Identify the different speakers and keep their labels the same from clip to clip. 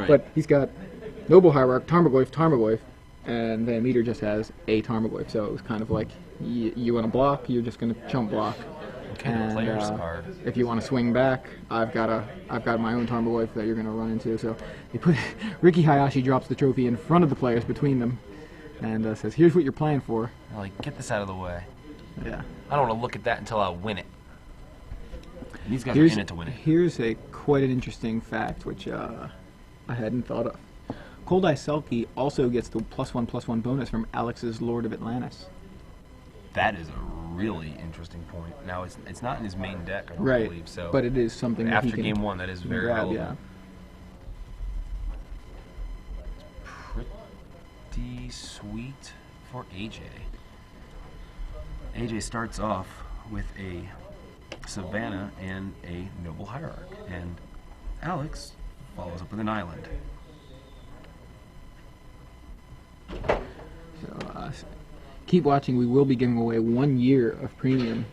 Speaker 1: Right.
Speaker 2: But he's got Noble Hierarch, Tarmogoyf, and Van Meter just has a Tarmogoyf. So it was kind of like, you want to block, you're just going to chump block.
Speaker 1: Okay,
Speaker 2: And,
Speaker 1: the player's card.
Speaker 2: if you want to swing back, I've got my own Tarmogoyf that you're going to run into. So they put Ricky Hayashi drops the trophy in front of the players between them, and says, "Here's what you're playing for."
Speaker 1: They're like, get this out of the way.
Speaker 2: Yeah.
Speaker 1: I don't want to look at that until I win it. And these guys are in it to win it.
Speaker 2: Here's quite an interesting fact, which I hadn't thought of. Cold Eye Selkie also gets the +1/+1 bonus from Alex's Lord of Atlantis.
Speaker 1: That is a really interesting point. Now, it's not in his main deck, I don't
Speaker 2: Right,
Speaker 1: believe, so...
Speaker 2: but it is something that
Speaker 1: after
Speaker 2: he can
Speaker 1: game one, that is very
Speaker 2: grab,
Speaker 1: relevant.
Speaker 2: Yeah.
Speaker 1: Pretty sweet for AJ. AJ starts off with a Savannah and a Noble Hierarch, and Alex follows up with an Island.
Speaker 2: So, keep watching. We will be giving away 1 year of premium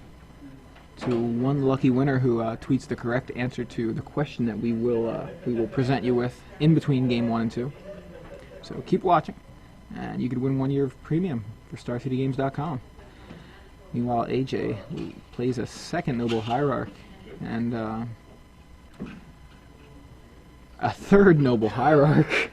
Speaker 2: to one lucky winner who tweets the correct answer to the question that we will present you with in between game 1 and 2. So keep watching, and you could win 1 year of premium for StarCityGames.com. Meanwhile, AJ plays a second Noble Hierarch and a third Noble Hierarch.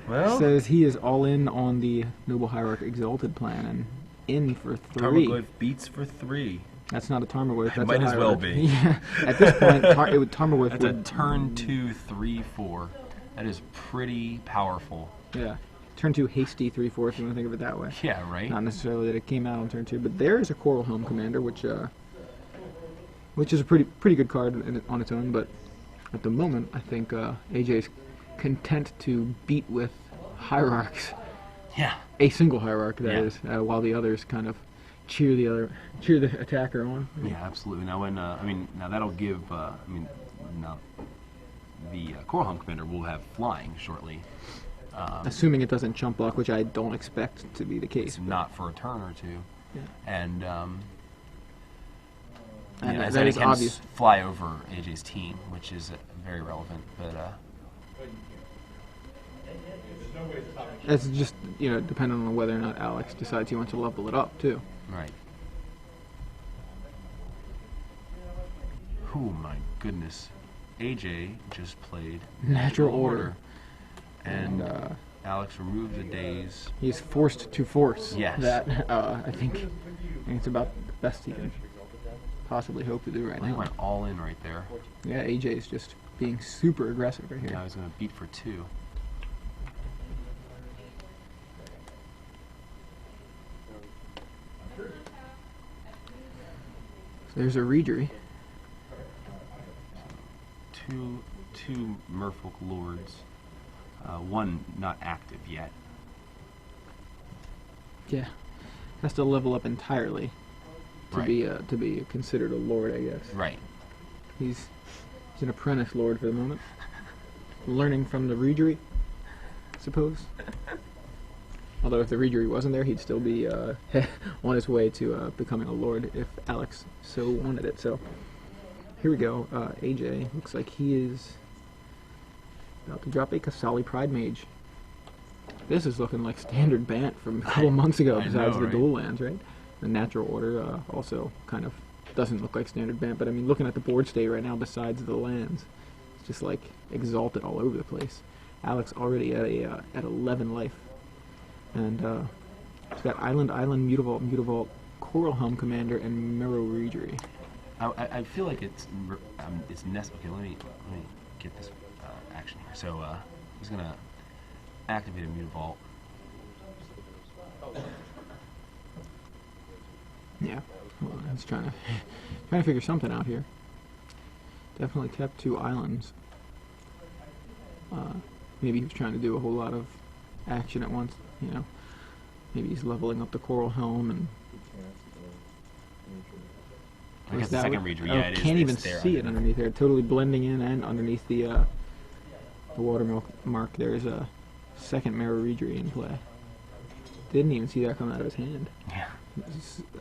Speaker 1: Well,
Speaker 2: Says he is all in on the Noble Hierarch Exalted plan and in for 3.
Speaker 1: Tarmogoyf beats for 3.
Speaker 2: That's not a Tarmogoyf. That's
Speaker 1: Might
Speaker 2: a
Speaker 1: as well
Speaker 2: Hierarch.
Speaker 1: be.
Speaker 2: Yeah. At this point, Tarmogoyf
Speaker 1: That's a
Speaker 2: would...
Speaker 1: turn 2, 3, 4. That is pretty powerful.
Speaker 2: Yeah. Turn 2 hasty 3/4 if you want to think of it that way.
Speaker 1: Yeah, right?
Speaker 2: Not necessarily that it came out on turn 2, but there is a Coral Helm Commander, which is a pretty good card on its own. But at the moment, I think AJ's content to beat with Hierarchs.
Speaker 1: Yeah.
Speaker 2: A single Hierarch, that
Speaker 1: Yeah.
Speaker 2: is, while the others kind of cheer the attacker on.
Speaker 1: Yeah, absolutely. Now, when now that'll give. Now the Coral Helm Commander will have flying shortly.
Speaker 2: Assuming it doesn't chump block, which I don't expect to be the case.
Speaker 1: It's not for a turn or 2.
Speaker 2: Yeah.
Speaker 1: And
Speaker 2: And
Speaker 1: that
Speaker 2: is
Speaker 1: can
Speaker 2: obvious.
Speaker 1: fly over AJ's team, which is very relevant. But
Speaker 2: It's just, depending on whether or not Alex decides he wants to level it up, too.
Speaker 1: right. Oh my goodness. AJ just played
Speaker 2: Natural Order.
Speaker 1: And Alex removed the days.
Speaker 2: He's forced to force.
Speaker 1: Yes.
Speaker 2: That, I think it's about the best he can possibly hope to do right
Speaker 1: He
Speaker 2: now.
Speaker 1: went all in right there.
Speaker 2: Yeah, AJ's just being super aggressive right here.
Speaker 1: Now he's going to beat for 2.
Speaker 2: So there's a Reejery.
Speaker 1: Two Merfolk Lords. One not active yet.
Speaker 2: Yeah. Has to level up entirely to
Speaker 1: Right.
Speaker 2: be considered a lord, I guess.
Speaker 1: Right.
Speaker 2: He's an apprentice lord for the moment. Learning from the Reejery, I suppose. Although if the Reejery wasn't there, he'd still be on his way to becoming a lord if Alex so wanted it. So here we go. AJ looks like he is about to drop a Kasali Pride Mage. This is looking like standard Bant from a couple months ago, besides the dual lands, right? The Natural Order also kind of doesn't look like standard Bant, but I mean, looking at the board state right now, besides the lands, it's just like exalted all over the place. Alex already at 11 life, and he's got Island, Mutavault, Coral Helm Commander, and Mirror Reejery.
Speaker 1: I feel like it's necessary. Okay, let me get this action here. So he's gonna activate a Mutavault.
Speaker 2: Yeah, well, he's trying to figure something out here. Definitely kept 2 islands. Maybe he was trying to do a whole lot of action at once. Maybe he's leveling up the Coral Helm and.
Speaker 1: I guess the second Reejery, yeah, it is.
Speaker 2: Can't even
Speaker 1: there
Speaker 2: see it underneath there. Totally blending in, and underneath the watermark mark, there's a second Mirror Reejery in play. Didn't even see that coming out of his hand.
Speaker 1: Yeah.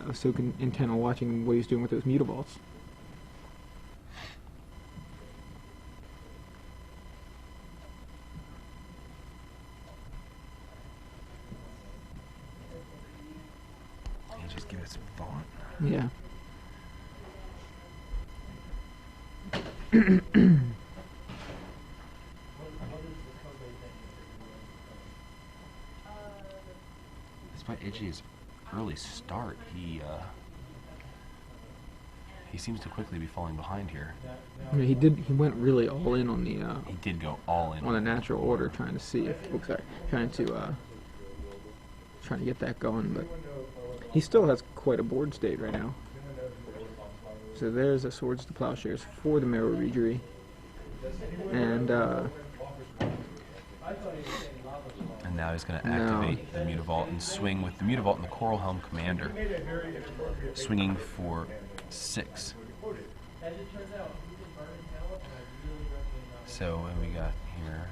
Speaker 2: I was so intent on watching what he was doing with those Mutavaults.
Speaker 1: it's thought.
Speaker 2: Yeah.
Speaker 1: Despite AJ's early start, he seems to quickly be falling behind here.
Speaker 2: I mean, he went really all in on the
Speaker 1: He did go all in
Speaker 2: on the natural order, trying to see if trying to get that going, but he still has quite a board state right now. So there's a Swords to Plowshares for the Mirror Regery, and
Speaker 1: now he's going to activate the Mutavault and swing with the Mutavault and the Coral Helm Commander, swinging for 6. So what we got here?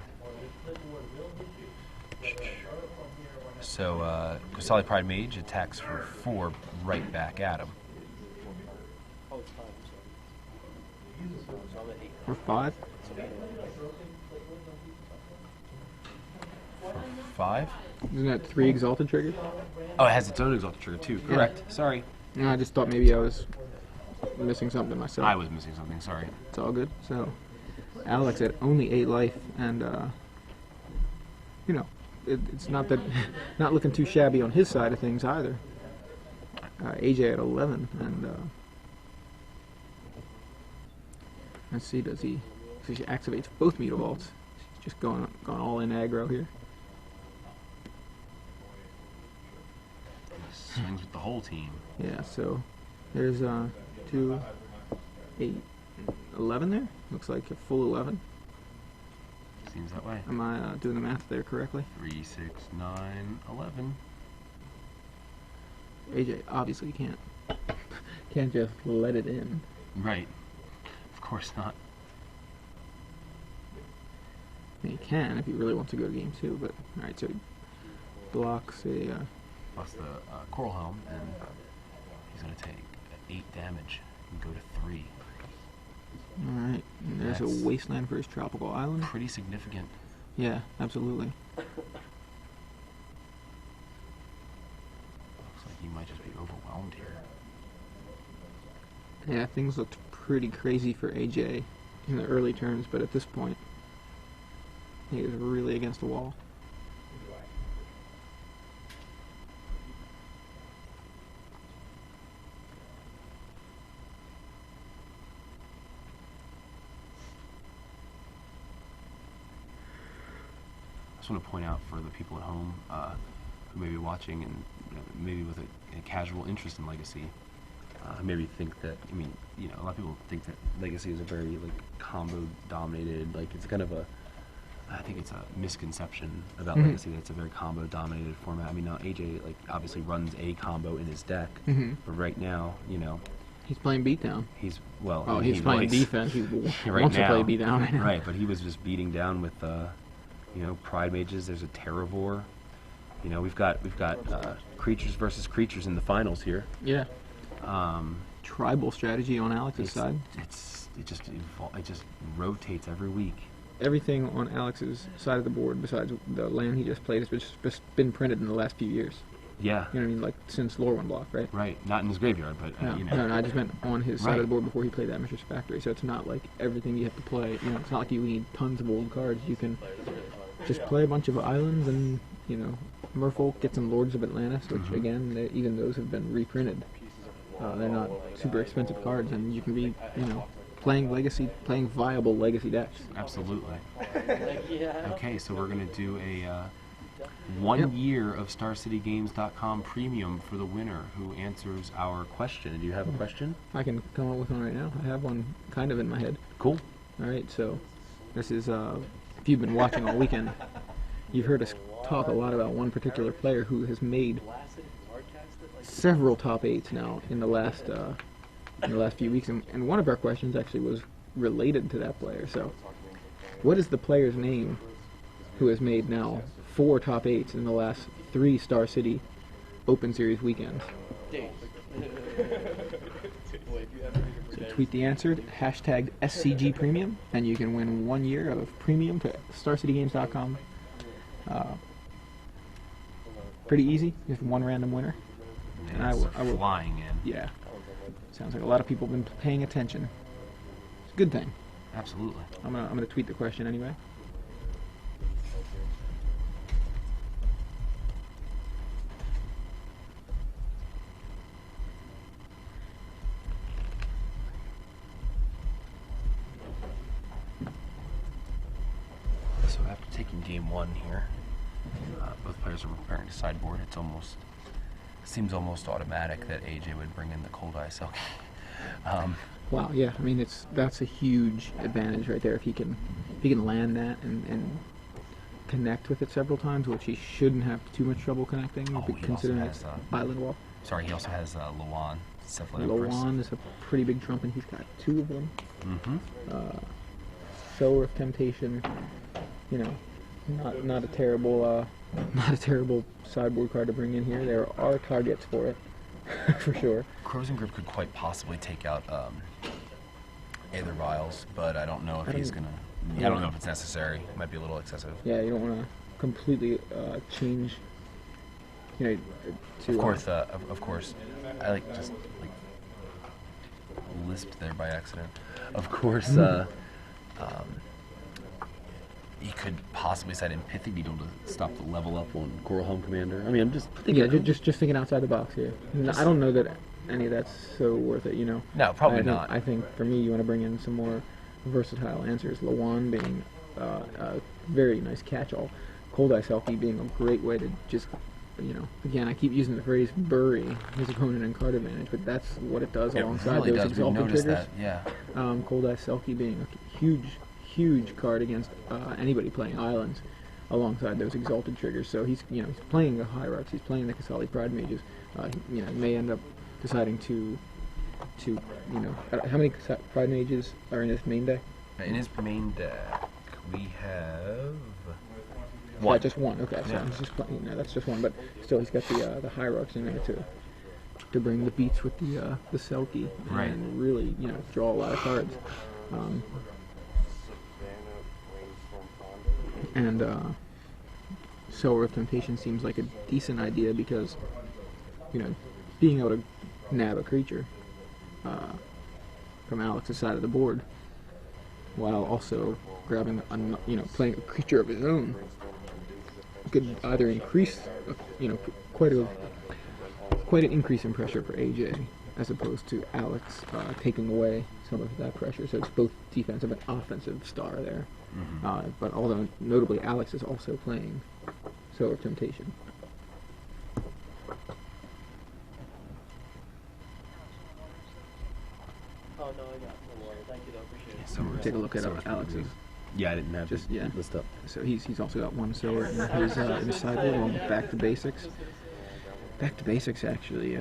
Speaker 1: So Grisali Pride Mage attacks for 4 right back at him.
Speaker 2: for 5.
Speaker 1: For 5?
Speaker 2: Isn't that 3 Exalted triggers?
Speaker 1: Oh, it has its own Exalted trigger too. Correct.
Speaker 2: Yeah.
Speaker 1: Sorry.
Speaker 2: No, I just thought maybe I was missing something myself.
Speaker 1: I was missing something. Sorry.
Speaker 2: It's all good. So, Alex at only 8 life, and you know, it's not that not looking too shabby on his side of things either. AJ at 11, and let's see, does he activates both Mutavaults? He's just going all in aggro here.
Speaker 1: Swings with the whole team.
Speaker 2: Yeah, so there's 2, 8, 11 there. Looks like a full 11.
Speaker 1: Seems that way.
Speaker 2: Am I doing the math there correctly?
Speaker 1: 3, 6, 9, 11.
Speaker 2: AJ obviously can't just let it in.
Speaker 1: Right. Of course not.
Speaker 2: I mean, he can if he really wants to go to game 2, but alright, so he blocks a
Speaker 1: Plus the Coral Helm, and he's going to take 8 damage and go to 3.
Speaker 2: alright, and there's
Speaker 1: That's
Speaker 2: a wasteland for his tropical island.
Speaker 1: Pretty significant.
Speaker 2: Yeah, absolutely.
Speaker 1: Looks like he might just be overwhelmed here.
Speaker 2: Yeah, things looked pretty crazy for AJ in the early turns, but at this point, he is really against the wall.
Speaker 1: I just want to point out for the people at home who may be watching and maybe with a casual interest in Legacy, maybe think that, I mean, you know, a lot of people think that Legacy is a very, like, combo-dominated, like, it's kind of a, I think it's a misconception about Legacy that it's a very combo-dominated format. I mean, now AJ, like, obviously runs a combo in his deck, but right now, you know,
Speaker 2: He's playing beatdown.
Speaker 1: he's, well,
Speaker 2: Oh,
Speaker 1: I mean,
Speaker 2: he's playing
Speaker 1: likes-
Speaker 2: defense. He
Speaker 1: right
Speaker 2: wants
Speaker 1: now,
Speaker 2: to play beatdown right now.
Speaker 1: Right, but he was just beating down with, you know, Pride Mages. There's a Terravore. You know, we've got creatures versus creatures in the finals here.
Speaker 2: Yeah. Tribal strategy on Alex's side.
Speaker 1: It just rotates every week.
Speaker 2: Everything on Alex's side of the board, besides the land he just played, has just been printed in the last few years.
Speaker 1: Yeah.
Speaker 2: You know what I mean? Like since Lorwyn Block, right?
Speaker 1: Right. Not in his graveyard, but
Speaker 2: No,
Speaker 1: you know.
Speaker 2: no, I just meant on his side
Speaker 1: Right.
Speaker 2: of the board before he played that Mistress Factory. So it's not like everything you have to play. You know, it's not like you need tons of old cards. You can just play a bunch of islands and, you know, Merfolk, get some Lords of Atlantis, which again, even those have been reprinted. They're not super expensive cards, and you can be, you know, playing viable Legacy decks.
Speaker 1: Absolutely. Okay, so we're gonna do a 1 year of StarCityGames.com premium for the winner who answers our question. Do you have a question?
Speaker 2: I can come up with one right now. I have one kind of in my head.
Speaker 1: Cool.
Speaker 2: All right, so this is, if you've been watching all weekend, you've heard us talk a lot about one particular player who has made several top 8s now in the last few weeks, and one of our questions actually was related to that player. So, what is the player's name who has made now 4 top 8s in the last 3 Star City Open Series weekends? So tweet the answer, hashtag SCG Premium, and you can win 1 year of premium to StarCityGames.com. Pretty easy, just one random winner. And
Speaker 1: It's
Speaker 2: I will.
Speaker 1: flying in.
Speaker 2: Yeah. Sounds like a lot of people have been paying attention. It's a good thing.
Speaker 1: Absolutely.
Speaker 2: I'm gonna tweet the question anyway.
Speaker 1: So after taking game one here, both players are preparing to sideboard. Seems almost automatic that AJ would bring in the Cold Eye Selkie.
Speaker 2: Wow, yeah. I mean, that's a huge advantage right there. If he can land that and connect with it several times, which he shouldn't have too much trouble connecting,
Speaker 1: Oh, he
Speaker 2: considering
Speaker 1: also
Speaker 2: it's
Speaker 1: has,
Speaker 2: Island Wall.
Speaker 1: Sorry, he also has Lawan, Cephalid.
Speaker 2: Lawan is a pretty big trump, and he's got 2 of them.
Speaker 1: Mm-hmm.
Speaker 2: Sower of Temptation, you know, not a terrible sideboard card to bring in here. There are targets for it, for sure.
Speaker 1: Crozen Grip could quite possibly take out Aether Vials, but I don't know if he's gonna. I don't know if it's necessary. It might be a little excessive.
Speaker 2: Yeah, you don't want to completely change. You know, to,
Speaker 1: Of course, I just lisped there by accident. Of course, he could possibly side Empathy to be able to stop the level up on Coral Home Commander. I mean, I'm just thinking.
Speaker 2: Yeah, just thinking outside the box here. I don't know that any of that's so worth it. You know.
Speaker 1: No, probably
Speaker 2: not.
Speaker 1: not.
Speaker 2: I think for me, you want to bring in some more versatile answers. Lawan being a very nice catch-all. Cold Eye Selkie being a great way to just, you know, again, I keep using the phrase bury his opponent in card advantage, but that's what it does alongside
Speaker 1: really
Speaker 2: those
Speaker 1: does. We've
Speaker 2: exalted
Speaker 1: noticed
Speaker 2: triggers.
Speaker 1: that, yeah.
Speaker 2: Cold Eye Selkie being a huge card against anybody playing islands alongside those exalted triggers. So he's playing the Hierarchs, he's playing the Kasali Pride Mages. He may end up deciding to how many Pride Mages are in his main deck?
Speaker 1: In his main deck, we have
Speaker 2: one. Yeah, just one. Okay, so
Speaker 1: Yeah.
Speaker 2: he's just playing. That's just one, but still, he's got the Hierarchs in there to bring the beats with the Selkie
Speaker 1: Right.
Speaker 2: and really draw a lot of cards. And Sower of Temptation seems like a decent idea because being able to nab a creature from Alex's side of the board, while also grabbing, playing a creature of his own, could either increase, quite an increase in pressure for AJ, as opposed to Alex taking away some of that pressure. So it's both defensive and offensive star there.
Speaker 1: Mm-hmm.
Speaker 2: But although notably, Alex is also playing Sower of Temptation.
Speaker 3: Oh, no, I got the lawyer. Thank you, though. Appreciate it.
Speaker 1: Sower-
Speaker 2: Take a look at
Speaker 1: Sower's pretty
Speaker 2: Alex's.
Speaker 1: big. Yeah, I didn't have
Speaker 2: Just-
Speaker 1: his
Speaker 2: yeah.
Speaker 1: list up.
Speaker 2: So he's also got one Sower in his sideboard, along with Back to Basics. Back to Basics, actually,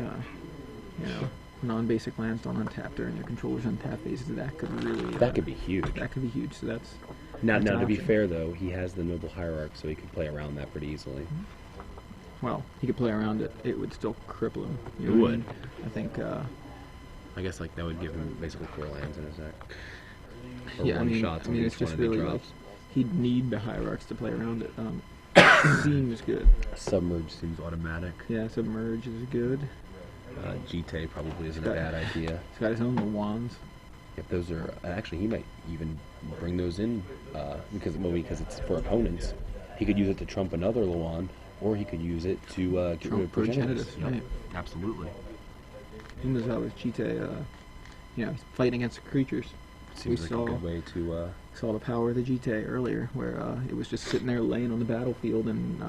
Speaker 2: non-basic lands don't untap during your controller's untap phases. That could really
Speaker 1: That could be huge.
Speaker 2: That could be huge. So that's
Speaker 1: Now,
Speaker 2: an
Speaker 1: to be
Speaker 2: option.
Speaker 1: fair though, he has the Noble Hierarch, so he could play around that pretty easily.
Speaker 2: Well, he could play around it. It would still cripple him. You know
Speaker 1: It
Speaker 2: what I
Speaker 1: would.
Speaker 2: mean? I think.
Speaker 1: I guess like that would give him basically 4 lands in his deck. Or
Speaker 2: Yeah, I
Speaker 1: one
Speaker 2: mean,
Speaker 1: shots
Speaker 2: I mean, it's
Speaker 1: against one
Speaker 2: just
Speaker 1: of the
Speaker 2: really like
Speaker 1: drops.
Speaker 2: he'd need the Hierarchs to play around it. Seems good.
Speaker 1: Submerge seems automatic.
Speaker 2: Yeah, Submerge is good.
Speaker 1: GT probably isn't a
Speaker 2: Got-
Speaker 1: bad idea.
Speaker 2: He's got his own wands.
Speaker 1: If those are actually, he might even bring those in because it's for opponents. He could use it to trump another Lawan, or he could use it to get rid of
Speaker 2: Trump
Speaker 1: Progenitus.
Speaker 2: Progenitus, right.
Speaker 1: Absolutely.
Speaker 2: Who knows how this Cheetah, he's fighting against creatures.
Speaker 1: Seems like
Speaker 2: saw-
Speaker 1: a good way to.
Speaker 2: Saw the power of the GTA earlier, where it was just sitting there laying on the battlefield, and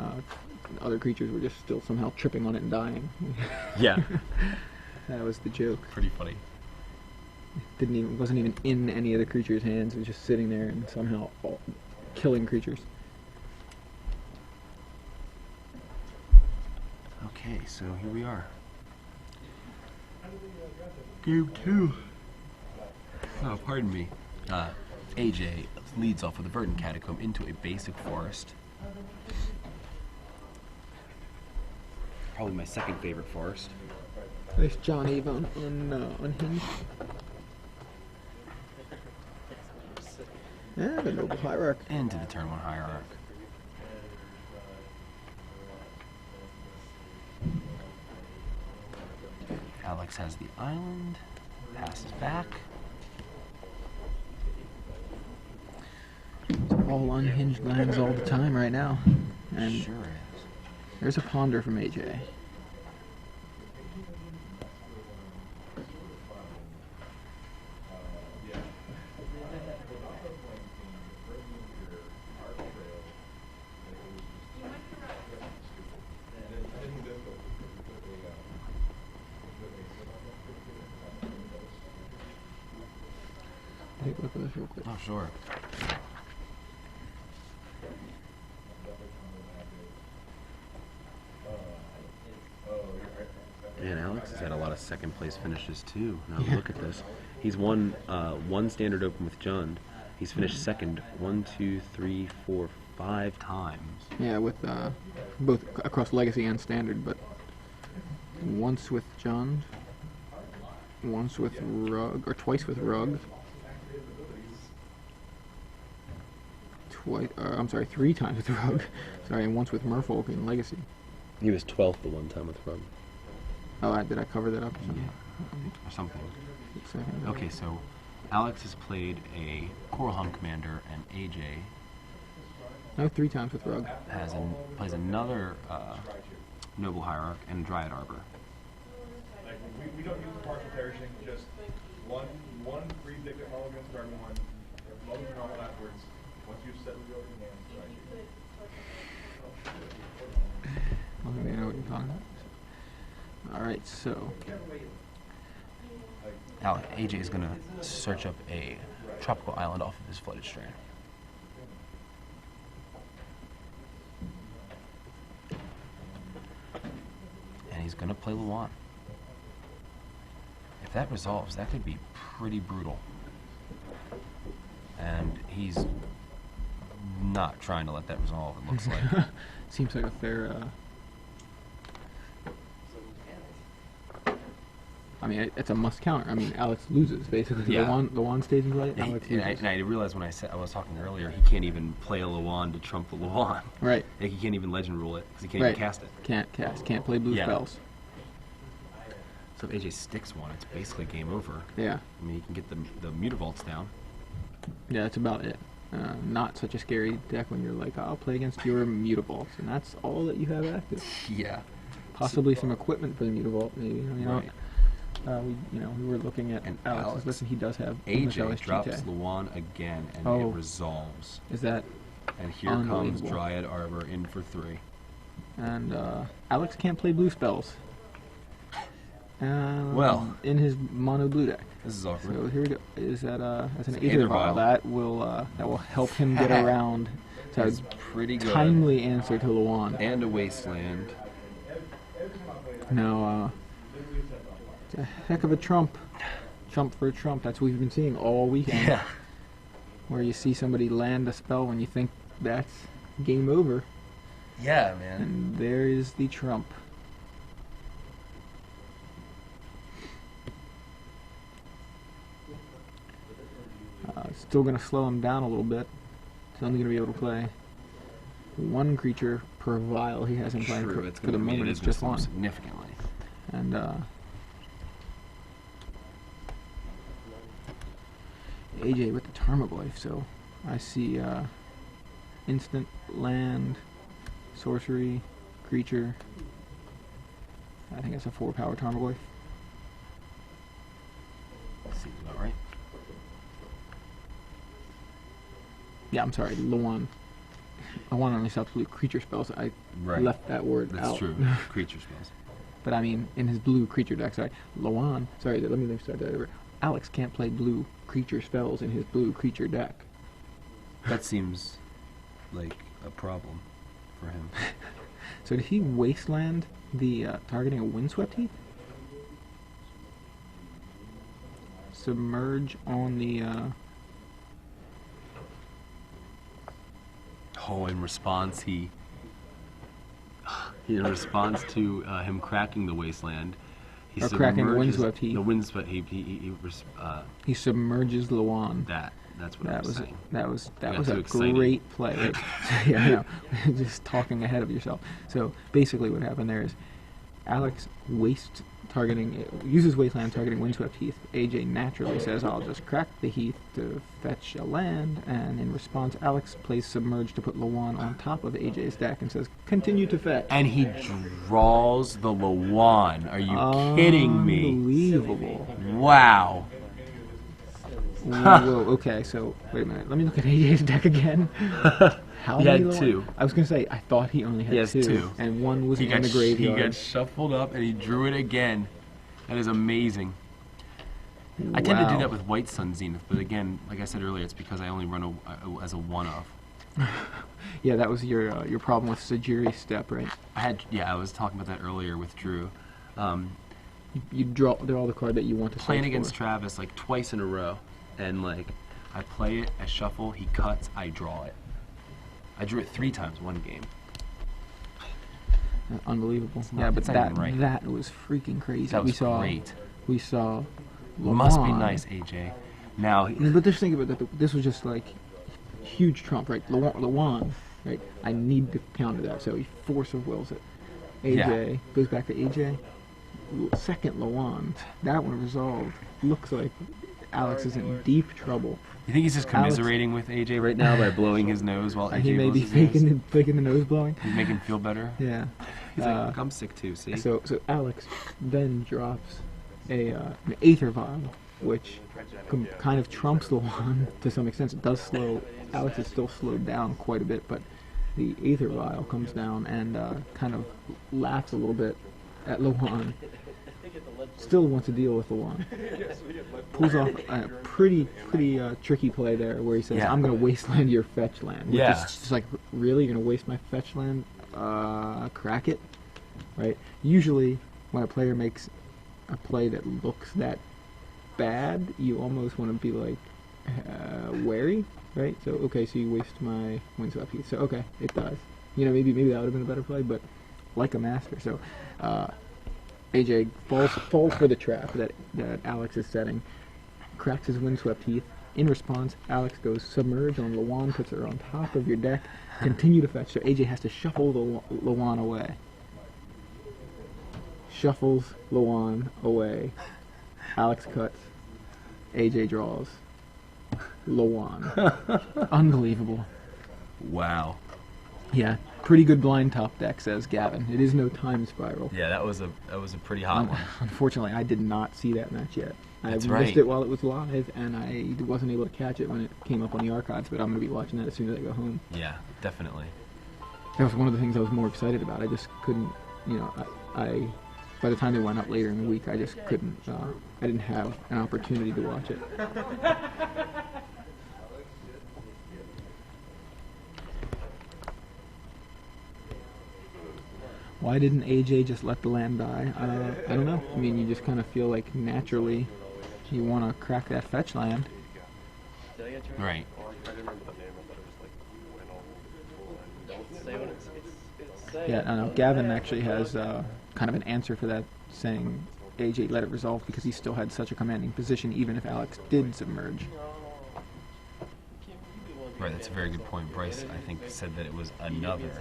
Speaker 2: other creatures were just still somehow tripping on it and dying.
Speaker 1: Yeah.
Speaker 2: That was the joke.
Speaker 1: Pretty funny.
Speaker 2: Wasn't even in any of the creatures' hands. It was just sitting there and somehow killing creatures.
Speaker 1: Okay, so here we are. Game 2. Oh, pardon me. AJ leads off with a Verdant Catacomb into a basic forest. Probably my second favorite forest.
Speaker 2: Nice John Eve on Hinge. Yeah, the Noble Hierarch.
Speaker 1: Into the turn 1 Hierarch. Alex has the island. Passes back.
Speaker 2: All unhinged lands all the time right now. And
Speaker 1: Sure is.
Speaker 2: there's a ponder from AJ. Take a look at this real quick.
Speaker 1: Oh, sure. And Alex has had a lot of second place finishes too. Now
Speaker 2: Yeah.
Speaker 1: look at this. He's won one standard open with Jund. He's finished second 1, 2, 3, 4, 5 times.
Speaker 2: Yeah, with both across Legacy and Standard, but once with John, once with Rug, or twice with Rug. I'm sorry, 3 times with Rug. Sorry, and once with Merfolk in Legacy.
Speaker 1: He was 12th the one time with Rub.
Speaker 2: Oh, did I cover that up or something?
Speaker 1: Or something.
Speaker 2: Second.
Speaker 1: Okay, so Alex has played a Coral Hunt Commander, and AJ
Speaker 2: No, 3 times with Rug.
Speaker 1: plays another Noble Hierarch and Dryad Arbor.
Speaker 4: Like we don't use the partial perishing, just one free Victor mulligan for everyone. Mulligan normal afterwards. Once you've settled your hand,
Speaker 2: I don't think I know what you're talking about. Alright, so
Speaker 1: AJ is going to search up a tropical island off of his flooded strand. And he's going to play Luan. If that resolves, that could be pretty brutal. And he's not trying to let that resolve, it looks like.
Speaker 2: seems like a fair. I mean, it's a must counter. I mean, Alex loses basically.
Speaker 1: Yeah.
Speaker 2: The one stays in play. Alex
Speaker 1: And
Speaker 2: loses.
Speaker 1: I realized when I was talking earlier, he can't even play a Luan to trump the Luan.
Speaker 2: Right.
Speaker 1: Like, he can't even legend rule it because he can't
Speaker 2: Right.
Speaker 1: even cast it.
Speaker 2: Can't cast. Can't play blue
Speaker 1: Yeah.
Speaker 2: spells.
Speaker 1: So if AJ sticks one, it's basically game over.
Speaker 2: Yeah.
Speaker 1: I mean, he can get the Mutavaults down.
Speaker 2: Yeah, that's about it. Not such a scary deck when you're like, I'll play against your Mutavaults, and that's all that you have active.
Speaker 1: Yeah.
Speaker 2: Possibly some equipment for the Mutavault, maybe.
Speaker 1: Right.
Speaker 2: We were looking at
Speaker 1: And
Speaker 2: Alex's
Speaker 1: Alex-
Speaker 2: list, and he does have
Speaker 1: AJ
Speaker 2: almost
Speaker 1: drops
Speaker 2: SGK.
Speaker 1: Luan again, and
Speaker 2: Oh.
Speaker 1: it resolves.
Speaker 2: Is that
Speaker 1: And here comes
Speaker 2: Unbelievable.
Speaker 1: Dryad Arbor in for 3.
Speaker 2: and Alex can't play blue spells.
Speaker 1: Well.
Speaker 2: in his mono blue deck.
Speaker 1: This is awkward.
Speaker 2: So here we go. Is that as an
Speaker 1: It's
Speaker 2: Aether
Speaker 1: Aether
Speaker 2: Vial
Speaker 1: Vial.
Speaker 2: that will help him get around to
Speaker 1: That's
Speaker 2: a
Speaker 1: pretty good.
Speaker 2: timely answer to Luan.
Speaker 1: And a Wasteland.
Speaker 2: Now, it's a heck of a trump. Trump for a trump. That's what we've been seeing all weekend.
Speaker 1: Yeah.
Speaker 2: Where you see somebody land a spell when you think that's game over,
Speaker 1: Yeah, man.
Speaker 2: and there is the trump. Still going to slow him down a little bit. He's only going to be able to play 1 creature per vial he has in play.
Speaker 1: True, it's
Speaker 2: For the
Speaker 1: gonna
Speaker 2: moment,
Speaker 1: it
Speaker 2: it's
Speaker 1: is gonna
Speaker 2: just
Speaker 1: slow
Speaker 2: 1.
Speaker 1: significantly.
Speaker 2: And AJ with the Tarmogoyf, so I see instant, land, sorcery, creature. I think that's a 4-power Tarmogoyf.
Speaker 1: Seems about right.
Speaker 2: Yeah, I'm sorry, Luan. Luan only stops blue creature spells. I
Speaker 1: Right.
Speaker 2: left that word
Speaker 1: That's
Speaker 2: out.
Speaker 1: true. Creature spells.
Speaker 2: But I mean, in his blue creature deck, sorry, Luan. Sorry, let me start that over. Alex can't play blue creature spells in his blue creature deck.
Speaker 1: That seems like a problem for him.
Speaker 2: So did he wasteland the targeting a windswept heath? Submerge on the
Speaker 1: Oh, in response, in response to him cracking the wasteland, he
Speaker 2: Or cracking the
Speaker 1: submerges-
Speaker 2: windswept heath.
Speaker 1: The windswept heath.
Speaker 2: he submerges Luan.
Speaker 1: That's what I
Speaker 2: That
Speaker 1: was
Speaker 2: was
Speaker 1: saying.
Speaker 2: that
Speaker 1: got
Speaker 2: was
Speaker 1: too
Speaker 2: a
Speaker 1: excited.
Speaker 2: great play. Right? Yeah, I know. Just talking ahead of yourself. So basically, what happened there is Alex uses Wasteland targeting Windswept Heath. AJ naturally says, I'll just crack the Heath to fetch a land, and in response, Alex plays Submerge to put Lawan on top of AJ's deck and says, continue to fetch.
Speaker 1: And he draws the Lawan. Are you kidding me?
Speaker 2: Unbelievable.
Speaker 1: Wow.
Speaker 2: Whoa, okay, so, wait a minute. Let me look at AJ's deck again. How
Speaker 1: He
Speaker 2: many
Speaker 1: had
Speaker 2: Lawan?
Speaker 1: 2.
Speaker 2: I was going to say, I thought he only had
Speaker 1: He has 2.
Speaker 2: and one was
Speaker 1: He
Speaker 2: in the graveyard.
Speaker 1: He got shuffled up and he drew it again. That is amazing. I tend to do that with White Sun Zenith, but again, like I said earlier, it's because I only run as a one-off.
Speaker 2: Yeah, that was your problem with Sajiri Step, right?
Speaker 1: I was talking about that earlier with Drew.
Speaker 2: You draw the card that you want to
Speaker 1: Playing
Speaker 2: search
Speaker 1: against
Speaker 2: for.
Speaker 1: Travis like twice in a row, and like I play it, I shuffle, he cuts, I draw it. I drew it 3 times one game.
Speaker 2: Unbelievable.
Speaker 1: It's not-
Speaker 2: Yeah, but
Speaker 1: it's not even right.
Speaker 2: that was freaking crazy.
Speaker 1: That was great.
Speaker 2: We saw.
Speaker 1: Must be
Speaker 2: Lawan.
Speaker 1: nice, AJ. Now,
Speaker 2: But just think about that. This was just like huge trump, right? Lawan, right? I need to counter that, so he force of wills it. AJ goes back to AJ. Second Lawan, that one resolved. Looks like Alex is in deep trouble.
Speaker 1: you think he's just commiserating with AJ right now by blowing his nose while AJ
Speaker 2: He may
Speaker 1: blows
Speaker 2: be
Speaker 1: his nose?
Speaker 2: faking the nose blowing.
Speaker 1: He's making him feel better.
Speaker 2: Yeah.
Speaker 1: He's like, look, I'm sick too. See?
Speaker 2: So Alex then drops an Aether Vial, which kind of trumps the one to some extent. It does slow. Alex is still slowed down quite a bit, but the Aether Vial comes down and kind of laughs a little bit at Lawan. Still wants to deal with Lawan. Pulls off a pretty tricky play there, where he says,
Speaker 1: Yeah.
Speaker 2: "I'm going to wasteland your fetch land." Which
Speaker 1: Yeah.
Speaker 2: is just like, really, you're going to waste my fetch land? Crack it, right? Usually, when a player makes a play that looks that bad, you almost want to be like wary, right? So okay, so you waste my Windswept Heath. So okay, it does. You know, maybe that would have been a better play, but like a master. So AJ falls for the trap that Alex is setting, cracks his Windswept Heath. In response, Alex goes Submerge on Lawan, puts her on top of your deck, continue to fetch. So AJ has to shuffle the Lawan away. Shuffles Lawan away. Alex cuts. AJ draws. Lawan. Unbelievable.
Speaker 1: Wow.
Speaker 2: Yeah, pretty good blind top deck, says Gavin. It is no time spiral.
Speaker 1: Yeah, that was a pretty hot one.
Speaker 2: Unfortunately, I did not see that match yet.
Speaker 1: That's
Speaker 2: I
Speaker 1: right.
Speaker 2: missed it while it was live, and I wasn't able to catch it when it came up on the archives, but I'm going to be watching that as soon as I go home.
Speaker 1: Yeah, definitely.
Speaker 2: That was one of the things I was more excited about. I just couldn't, I by the time they went up later in the week, I just couldn't, I didn't have an opportunity to watch it. Why didn't AJ just let the land die? I don't know. I mean, you just kind of feel like naturally you want to crack that fetch land.
Speaker 3: Did I get your
Speaker 1: Right.
Speaker 3: I didn't remember the name. I thought it was like don't say what it's saying.
Speaker 2: Yeah, I know. Gavin actually has kind of an answer for that, saying AJ let it resolve because he still had such a commanding position, even if Alex did submerge.
Speaker 1: Right, that's a very good point. Bryce, I think, said that it was another.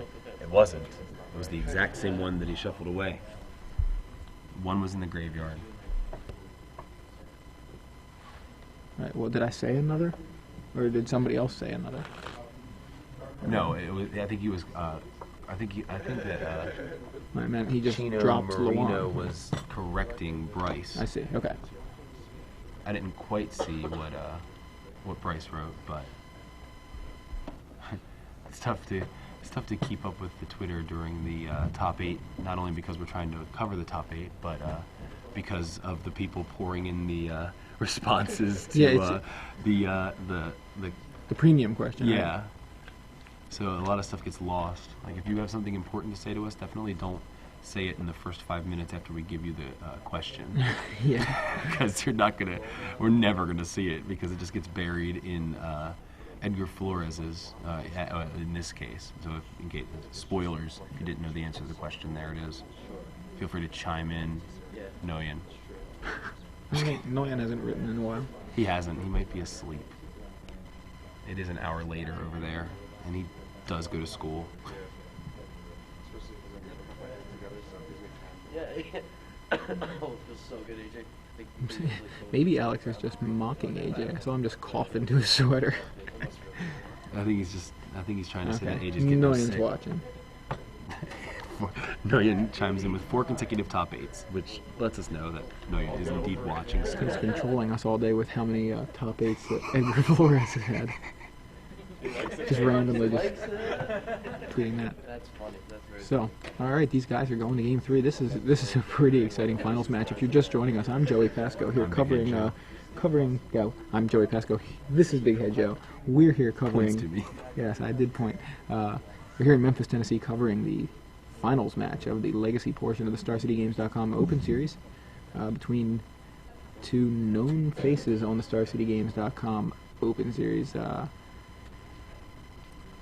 Speaker 1: It wasn't. It was the exact same one that he shuffled away. One was in the graveyard.
Speaker 2: Right. Well, did I say another, or did somebody else say another?
Speaker 1: No, it was. I think he was. I think that
Speaker 2: I meant he just
Speaker 1: Chino
Speaker 2: dropped
Speaker 1: Marino
Speaker 2: Lawan.
Speaker 1: was correcting Bryce.
Speaker 2: I see. Okay.
Speaker 1: I didn't quite see what Bryce wrote, but it's tough to keep up with the Twitter during the top 8. Not only because we're trying to cover the top 8, but because of the people pouring in the responses to
Speaker 2: Yeah, the premium question.
Speaker 1: yeah.
Speaker 2: Right?
Speaker 1: So a lot of stuff gets lost. Like if you have something important to say to us, definitely don't say it in the first 5 minutes after we give you the question.
Speaker 2: Yeah.
Speaker 1: Because we're never gonna see it because it just gets buried in Edgar Flores's, in this case. So in case, spoilers, if you didn't know the answer to the question, there it is. Feel free to chime in, Noyan.
Speaker 2: I think Noyan hasn't written in a while.
Speaker 1: He hasn't, he might be asleep. It is an hour later over there, and he does go to school.
Speaker 3: Yeah. it feels so good, AJ. Like, you can really go
Speaker 2: Maybe Alex is just mocking AJ. I saw him just cough into his sweater.
Speaker 3: almost really
Speaker 1: I think he's trying to say that
Speaker 2: Okay.
Speaker 1: AJ's getting
Speaker 2: Noyan's
Speaker 1: sick.
Speaker 2: watching.
Speaker 1: Noyan chimes in with 4 consecutive top 8s, which lets us know that Noyan is indeed watching.
Speaker 2: He's been trolling us all day with how many top 8s that Edgar Flores has had. Just randomly just tweeting that.
Speaker 3: That's funny. That's very
Speaker 2: So, all right, these guys are going to Game 3. This is a pretty exciting finals match. If you're just joining us, I'm Joey Pasco here
Speaker 1: I'm Big
Speaker 2: covering
Speaker 1: Head Joe.
Speaker 2: I'm Joey Pasco. This is Big Head Joe. We're here
Speaker 1: Points
Speaker 2: covering.
Speaker 1: to me.
Speaker 2: Yes, I did point. We're here in Memphis, Tennessee, covering the finals match of the legacy portion of the StarCityGames.com Open Series between two known faces on the StarCityGames.com Open Series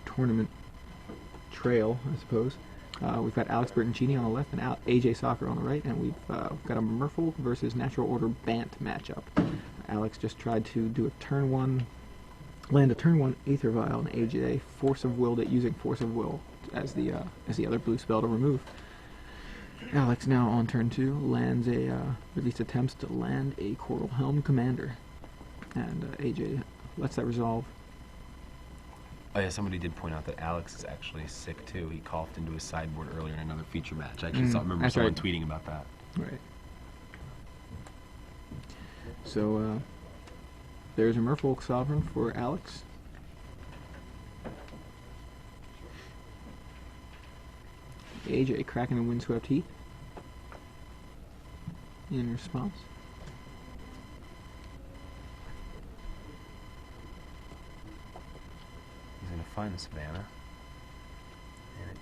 Speaker 2: tournament trail, I suppose. We've got Alex Bertoncini on the left and AJ Sacher on the right, and we've got a Merfolk versus Natural Order Bant matchup. Alex just tried to do land a turn 1 Aether Vial, and AJ Force of Willed it using Force of Will as the other blue spell to remove. Alex now on turn 2 lands at least attempts to land a Coral Helm Commander, and AJ lets that resolve.
Speaker 1: Oh yeah, somebody did point out that Alex is actually sick too. He coughed into his sideboard earlier in another feature match. I actually remember
Speaker 2: that's
Speaker 1: someone
Speaker 2: right.
Speaker 1: tweeting about that.
Speaker 2: Right. So, there's a Merfolk Sovereign for Alex. AJ Kraken and Windswept Heath in response.
Speaker 1: He's gonna find the Savannah, and it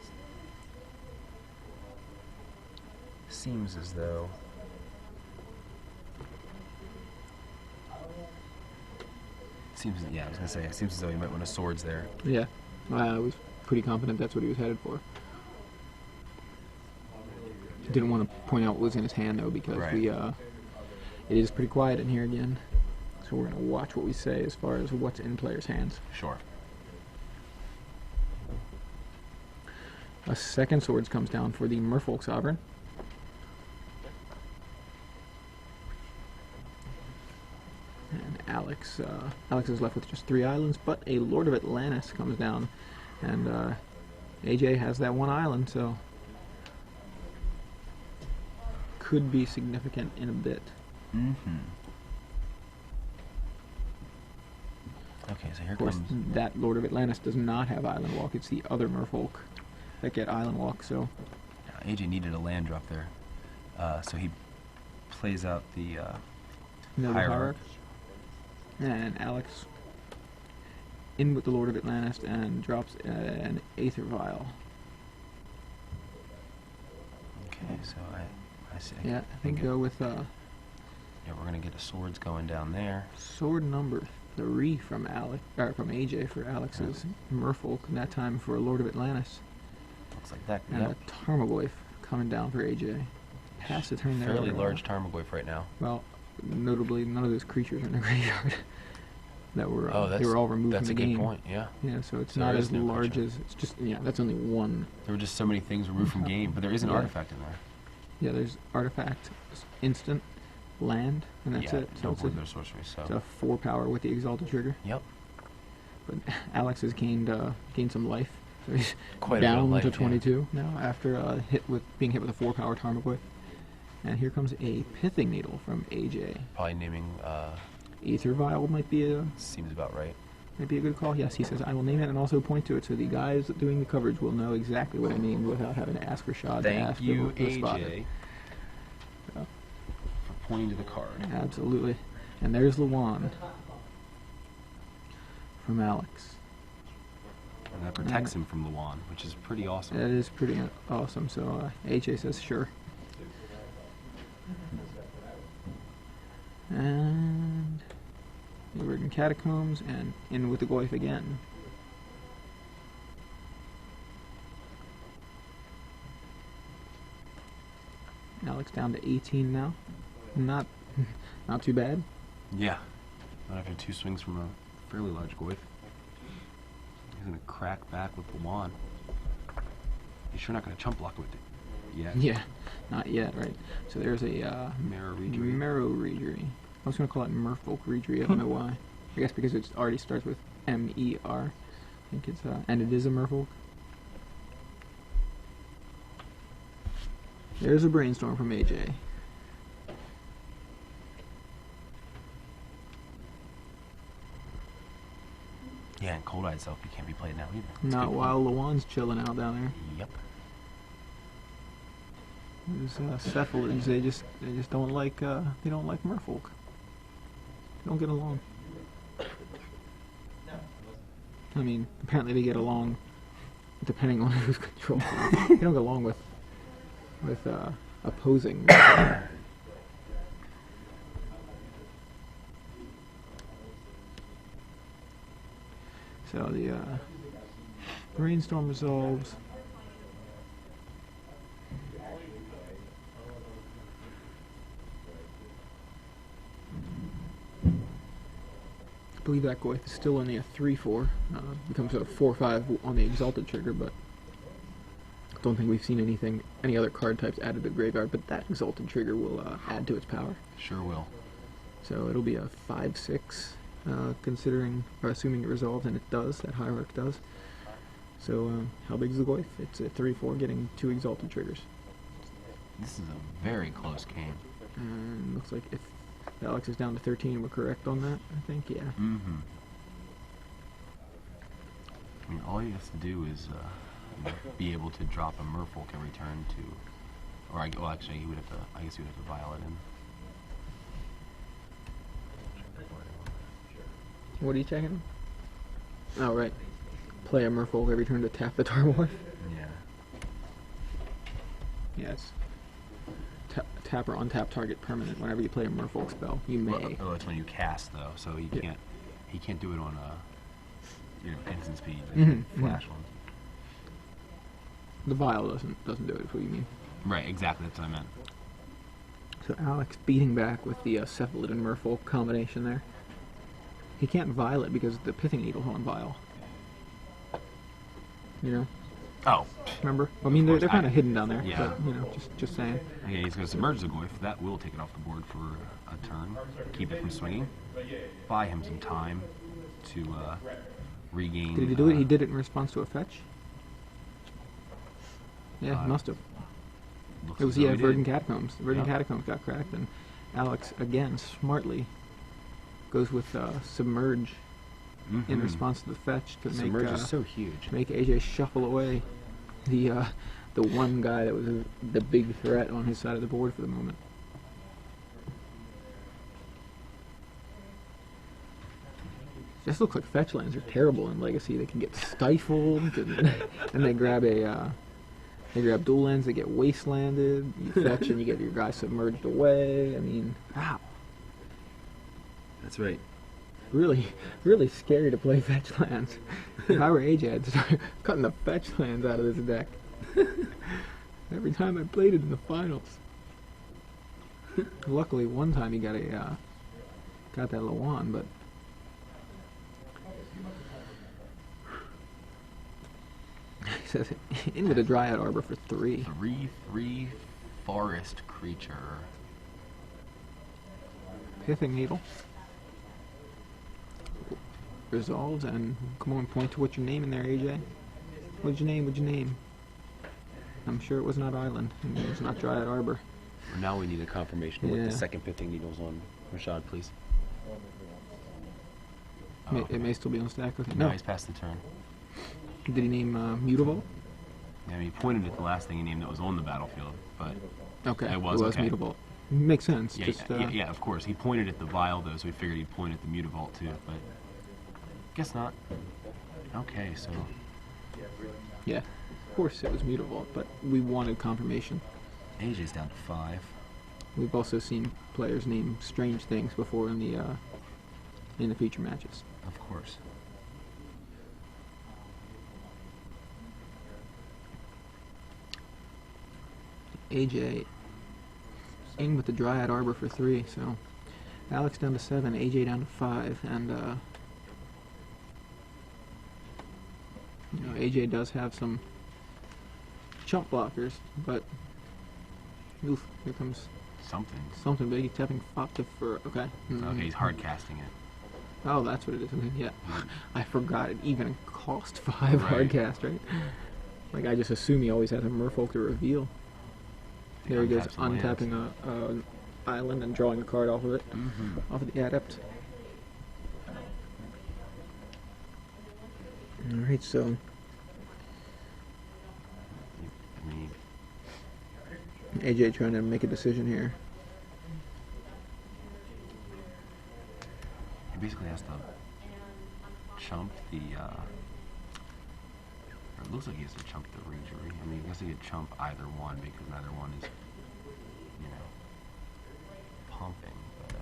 Speaker 1: seems as though it seems as though he might win a swords there.
Speaker 2: Yeah, I was pretty confident that's what he was headed for. Didn't want to point out what was in his hand though, because
Speaker 1: Right.
Speaker 2: it is pretty quiet in here again. So we're gonna watch what we say as far as what's in players' hands.
Speaker 1: Sure.
Speaker 2: A second swords comes down for the Merfolk Sovereign. And Alex is left with just 3 islands, but a Lord of Atlantis comes down, and AJ has that 1 island, so could be significant in a bit.
Speaker 1: Mm-hmm. Okay, so here
Speaker 2: Of course,
Speaker 1: comes.
Speaker 2: that Lord of Atlantis does not have Island Walk. It's the other Merfolk that get Island Walk, so
Speaker 1: AJ needed a land drop there, so he plays out the
Speaker 2: no
Speaker 1: Hierarch.
Speaker 2: And Alex in with the Lord of Atlantis and drops an Aether Vial.
Speaker 1: Okay, so I see.
Speaker 2: Yeah, I think go with
Speaker 1: Yeah, we're gonna get a swords going down there.
Speaker 2: sword number 3 from AJ for Alex's Merfolk, and that time for a Lord of Atlantis.
Speaker 1: Looks like that.
Speaker 2: And
Speaker 1: Yep.
Speaker 2: a Tarmogoyf coming down for AJ. Has to turn there.
Speaker 1: Fairly large Tarmogoyf right now.
Speaker 2: Well, notably, none of those creatures are in the graveyard. That were they were all removed
Speaker 1: that's
Speaker 2: from the
Speaker 1: a
Speaker 2: game.
Speaker 1: good point. Yeah,
Speaker 2: Yeah, so it's
Speaker 1: So
Speaker 2: not
Speaker 1: there
Speaker 2: as
Speaker 1: is no
Speaker 2: large
Speaker 1: creature.
Speaker 2: as it's just that's only one.
Speaker 1: there were just so many things removed from game, but there is an
Speaker 2: Yeah.
Speaker 1: artifact in there.
Speaker 2: Yeah, there's artifact, instant, land, and that's
Speaker 1: yeah,
Speaker 2: it. So
Speaker 1: no
Speaker 2: it's
Speaker 1: board, no sorcery. So.
Speaker 2: it's a 4 power with the Exalted trigger.
Speaker 1: Yep.
Speaker 2: But Alex has gained some life. So he's
Speaker 1: Quite a bit of
Speaker 2: down
Speaker 1: life,
Speaker 2: to
Speaker 1: yeah.
Speaker 2: 22 now after being hit with a 4 power Tarmogoyf. And here comes a Pithing Needle from AJ.
Speaker 1: Probably naming
Speaker 2: Aether Vial might be a
Speaker 1: seems about right.
Speaker 2: good call. Yes, he says I will name it and also point to it, so the guys doing the coverage will know exactly what I named without having to ask for Shad to
Speaker 1: Thank
Speaker 2: ask
Speaker 1: you,
Speaker 2: the spotter.
Speaker 1: AJ,
Speaker 2: Yeah.
Speaker 1: for pointing to the card.
Speaker 2: Absolutely. And there's Luan from Alex.
Speaker 1: And that protects him from Luan, which is pretty awesome.
Speaker 2: That is pretty awesome. So AJ says sure. And we're in Catacombs and in with the Goyf again. Alex down to 18 now. Not too bad.
Speaker 1: Yeah. Not after 2 swings from a fairly large Goyf. He's gonna crack back with Luan. He's sure not gonna chump block with it. yet.
Speaker 2: Yeah, not yet, right? So there's a
Speaker 1: Marrow Rejury.
Speaker 2: Marrow Rejury. I was gonna call it Merfolk Rejury. I don't know why. I guess because it already starts with M-E-R. I think it's and it is a Merfolk. There's a brainstorm from AJ.
Speaker 1: Yeah, and Cold Eyed Selfie can't be played now either. That's a
Speaker 2: Not
Speaker 1: good
Speaker 2: while
Speaker 1: point.
Speaker 2: Lawan's chilling out down there.
Speaker 1: Yep.
Speaker 2: Those cephalids, they just don't like Merfolk. They don't get along. I mean, apparently they get along depending on who's controlling them. They don't get along with opposing. So the brainstorm resolves. I believe that Goyf is still only a 3/4. Becomes a 4/5 on the Exalted trigger, but I don't think we've seen any other card types added to the graveyard. But that Exalted trigger will add to its power.
Speaker 1: Sure will.
Speaker 2: So it'll be a 5/6, considering or assuming it resolves, and it does. That Hierarch does. So how big is the Goyf? It's a 3/4, getting 2 Exalted triggers.
Speaker 1: This is a very close game.
Speaker 2: And looks like if Alex is down to 13, we're correct on that. I think, yeah.
Speaker 1: Mm-hmm. I mean, all you have to do is be able to drop a Merfolk every turn to, or well, actually, he would have to. I guess he would have to vial it in.
Speaker 2: What are you checking? Oh, right. Play a Merfolk every turn to tap the Tarmogoyf.
Speaker 1: Yeah.
Speaker 2: Yeah, it's tap or untap target permanent whenever you play a Merfolk spell. You may.
Speaker 1: Well, it's when you cast though, so he
Speaker 2: Yeah.
Speaker 1: can't. He can't do it on instant speed,
Speaker 2: Mhm,
Speaker 1: flash one.
Speaker 2: The vial doesn't do it, is what you mean.
Speaker 1: Right, exactly. That's what I meant.
Speaker 2: So Alex beating back with the Cephalid and Merfolk combination there. He can't vial it because the Pithing Needle's on vial. You know?
Speaker 1: Oh.
Speaker 2: Remember? I mean, they're
Speaker 1: course,
Speaker 2: kind
Speaker 1: I-
Speaker 2: of hidden down there.
Speaker 1: yeah.
Speaker 2: But, you know, just saying.
Speaker 1: Okay, he's going to submerge the Goyf. That will take it off the board for a turn. Keep it from swinging. Buy him some time to regain.
Speaker 2: Did he do it? He did it in response to a fetch? Yeah,
Speaker 1: Uh,
Speaker 2: he must have.
Speaker 1: looks
Speaker 2: It was,
Speaker 1: as though
Speaker 2: yeah,
Speaker 1: he did.
Speaker 2: Verdant Catacombs. The Verdant
Speaker 1: Yep.
Speaker 2: Catacombs got cracked, and Alex, again, smartly goes with Submerge in
Speaker 1: Mhm.
Speaker 2: response to the fetch to
Speaker 1: Submerge is so huge.
Speaker 2: make AJ shuffle away the one guy that was the big threat on his side of the board for the moment. Just looks like fetch lands are terrible in Legacy. They can get stifled, and they grab dual lands. They get wastelanded. You fetch and you get your guy submerged away. I mean, wow,
Speaker 1: That's right.
Speaker 2: really, really scary to play fetch lands. If I were AJ, I'd start cutting the fetch lands out of this deck. Every time I played it in the finals. Luckily, one time he got that Lawan, but. He says, in with a Dryad Arbor for 3.
Speaker 1: 3/3 forest creature.
Speaker 2: Pithing Needle. Resolves, and come on, point to what you're naming there, AJ. What'd you name? I'm sure it was not Island. and it was not Dryad Arbor.
Speaker 1: Now we need a confirmation with
Speaker 2: Yeah.
Speaker 1: the second Pithing Needles on Rashad, please.
Speaker 2: It may still be on stack. Okay.
Speaker 1: No,
Speaker 2: No.
Speaker 1: he's past the turn.
Speaker 2: Did he name Mutable?
Speaker 1: Yeah, I mean, he pointed at the last thing he named that was on the battlefield, but
Speaker 2: Okay.
Speaker 1: It was okay.
Speaker 2: Mutable. Makes sense.
Speaker 1: yeah,
Speaker 2: Just,
Speaker 1: yeah, of course. He pointed at the vial though, so we figured he'd point at the Mutavault too, but guess not. Okay, so
Speaker 2: yeah. Of course it was Mutable, but we wanted confirmation.
Speaker 1: AJ's down to 5.
Speaker 2: We've also seen players name strange things before in the feature matches.
Speaker 1: Of course.
Speaker 2: AJ in with the Dryad Arbor for 3, so Alex down to 7, AJ down to 5, and AJ does have some chump blockers, but Oof, here comes
Speaker 1: Something.
Speaker 2: something big. He's tapping 5 to for. Okay.
Speaker 1: Okay, he's hard casting it.
Speaker 2: Oh, that's what it is. Okay, yeah.
Speaker 1: Mhm.
Speaker 2: I forgot it even cost 5
Speaker 1: Right.
Speaker 2: hard cast, right? Like, I just assume he always has a Merfolk to reveal.
Speaker 1: He
Speaker 2: There he goes,
Speaker 1: untaps the lands.
Speaker 2: untapping an island and drawing a card off of it,
Speaker 1: Mhm.
Speaker 2: off of the Adept. Alright, so
Speaker 1: I mean,
Speaker 2: AJ trying to make a decision here.
Speaker 1: he basically has to chump the, or it looks like he has to chump the Regery. I mean, I guess he could chump either one because neither one is, you know, pumping. But,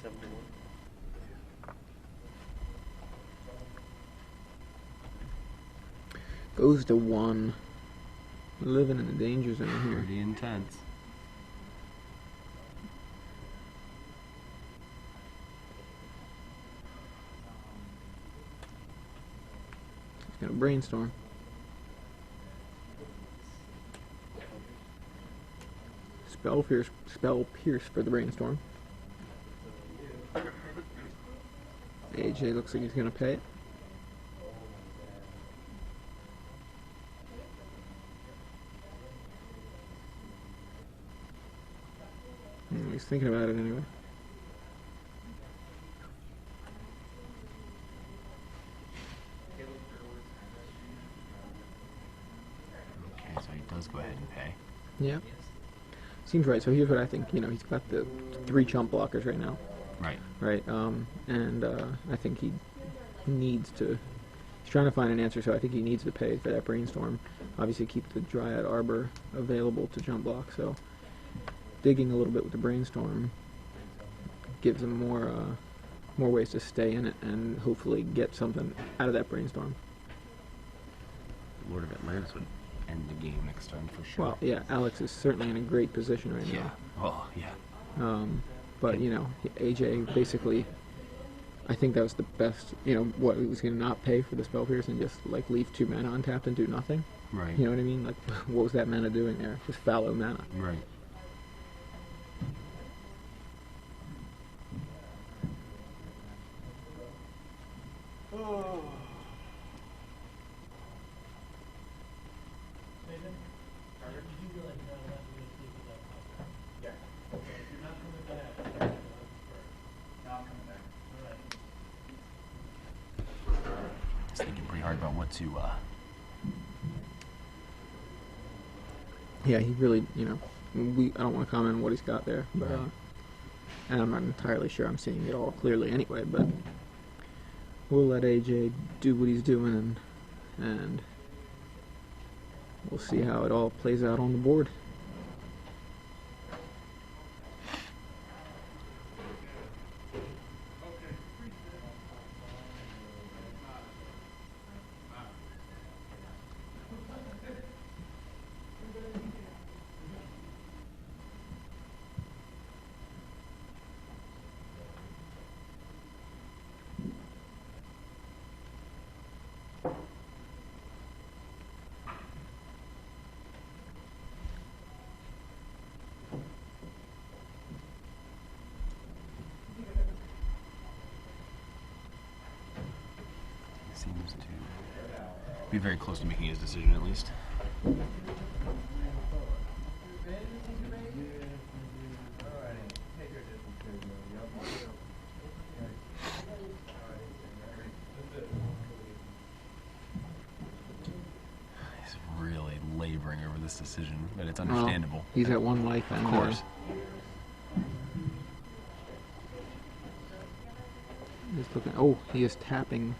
Speaker 3: 71.
Speaker 2: Goes to 1. Living in the danger zone here.
Speaker 1: pretty intense.
Speaker 2: He's gonna brainstorm. Spell pierce for the brainstorm. AJ looks like he's gonna pay it. He's thinking about it anyway.
Speaker 1: Okay, so he does go ahead and pay.
Speaker 2: Yeah. Seems right. So here's what I think. You know, he's got the 3 chump blockers right now.
Speaker 1: Right.
Speaker 2: Right. And I think he needs to. He's trying to find an answer, so I think he needs to pay for that brainstorm. Obviously, keep the Dryad Arbor available to jump block. So digging a little bit with the brainstorm gives him more ways to stay in it and hopefully get something out of that brainstorm.
Speaker 1: Lord of Atlantis would end the game next turn for sure.
Speaker 2: Well, yeah, Alex is certainly in a great position right
Speaker 1: yeah. Oh, yeah.
Speaker 2: now. But you know, AJ basically, I think that was the best. You know, what he was going to not pay for the spell pierce and just like leave 2 mana untapped and do nothing.
Speaker 1: Right.
Speaker 2: You know what I mean? Like, what was that mana doing there? Just fallow mana.
Speaker 1: Right. Just thinking pretty hard about what to,
Speaker 2: Yeah, he really, you know, I don't want to comment on what he's got there, but
Speaker 1: Right.
Speaker 2: and I'm not entirely sure I'm seeing it all clearly anyway. But we'll let AJ do what he's doing, and we'll see how it all plays out on the board.
Speaker 1: seems to be very close to making his decision at least. He's really laboring over this decision, but it's understandable.
Speaker 2: Well, he's at 1 life, and
Speaker 1: Of course.
Speaker 2: He's looking. Oh, he is tapping.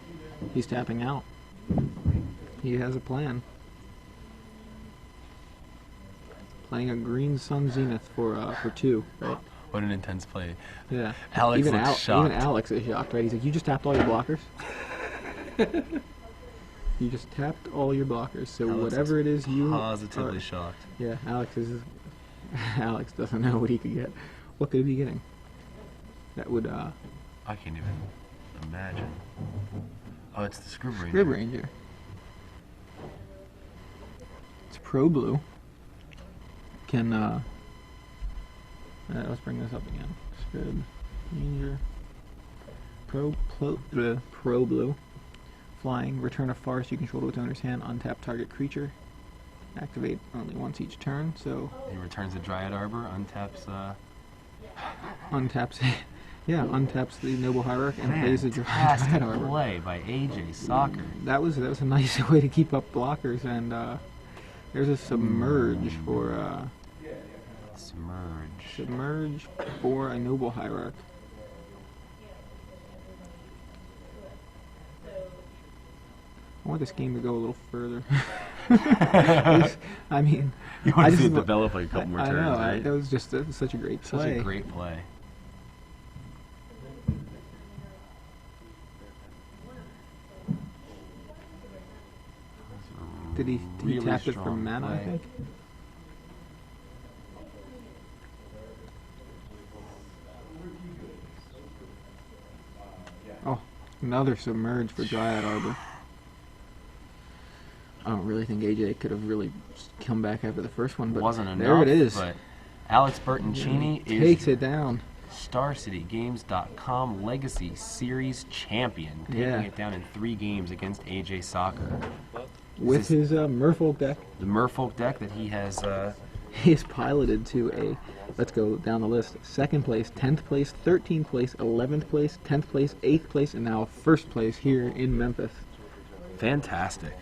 Speaker 2: He's tapping out. He has a plan. Playing a green Sun Zenith for 2, right?
Speaker 1: What an intense play.
Speaker 2: Yeah.
Speaker 1: Alex
Speaker 2: even
Speaker 1: looks shocked.
Speaker 2: Even Alex is shocked, right? He's like, "You just tapped all your blockers." You just tapped all your blockers. So
Speaker 1: Alex
Speaker 2: whatever it is you
Speaker 1: positively
Speaker 2: are-
Speaker 1: shocked.
Speaker 2: Yeah, Alex is. Alex doesn't know what he could get. What could he be getting? That would
Speaker 1: I can't even. imagine. Oh, it's the Scrib Ranger.
Speaker 2: Scrib Ranger. It's Pro Blue. Can, let's bring this up again. Scrib Ranger. Pro Blue. Flying. Return a forest you control to its owner's hand. Untap target creature. Activate only once each turn, so...
Speaker 1: He returns the Dryad Arbor,
Speaker 2: Untaps... Yeah, untaps the Noble Hierarch and plays the Dryad
Speaker 1: fantastic
Speaker 2: Arbor.
Speaker 1: play by AJ Sacher.
Speaker 2: That was a nice way to keep up blockers, and there's a Submerge for... Submerge for a Noble Hierarch. I want this game to go a little further. I mean,
Speaker 1: You want to see it develop like a couple more
Speaker 2: I
Speaker 1: turns,
Speaker 2: know,
Speaker 1: right?
Speaker 2: that was just such a great play.
Speaker 1: Such a great play.
Speaker 2: Did he
Speaker 1: Really
Speaker 2: tap it for
Speaker 1: strong
Speaker 2: mana, I
Speaker 1: play.
Speaker 2: think? Oh, another Submerge for Dryad Arbor. I don't really think AJ could have really come back after the first one, but
Speaker 1: Wasn't enough,
Speaker 2: there it is.
Speaker 1: but Alex Bertoncini
Speaker 2: Takes
Speaker 1: is
Speaker 2: it down.
Speaker 1: StarCityGames.com Legacy Series champion, taking
Speaker 2: Yeah.
Speaker 1: it down in 3 games against AJ Sacher.
Speaker 2: With his Merfolk deck.
Speaker 1: The Merfolk deck that he has,
Speaker 2: He is piloted to a, let's go down the list, 2nd place, 10th place, 13th place, 11th place, 10th place, 8th place, and now 1st place here in Memphis.
Speaker 1: fantastic.